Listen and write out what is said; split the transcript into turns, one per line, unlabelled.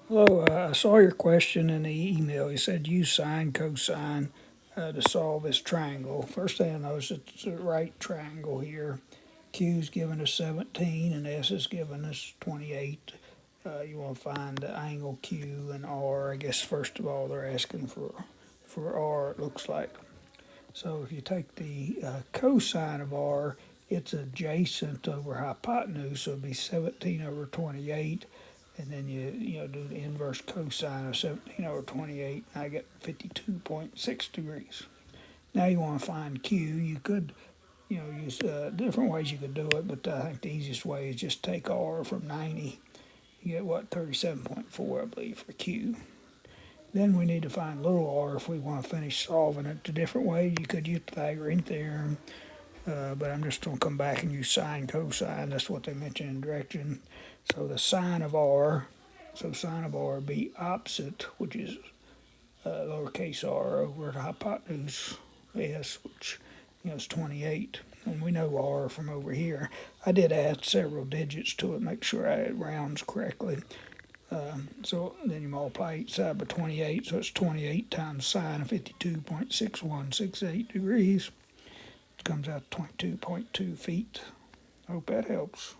Hello, I saw your question in the email. You said use sine, cosine to solve this triangle. First thing I notice it's a right triangle here. Q is giving us 17 and S is giving us 28. You want to find the angle Q and R. I guess first of all they're asking for R, it looks like. So if you take the cosine of R, it's adjacent over hypotenuse, so it'd be 17 over 28. And then you do the inverse cosine of 17 over 28, and I get 52.6 degrees. Now you want to find Q. You could, use different ways you could do it, but I think the easiest way is just take R from 90. You get what, 37.4, I believe, for Q. Then we need to find little r if we want to finish solving it. A different way, you could use Pythagorean theorem, but I'm just going to come back and use sine, cosine. That's what they mentioned in direction. So the sine of r, so sine of r be opposite, which is lowercase r over the hypotenuse s, which is 28. And we know r from over here. I did add several digits to it, make sure I had rounds correctly. So then you multiply each side by 28, so it's 28 times sine of 52.6168 degrees. It comes out 22.2 feet. Hope that helps.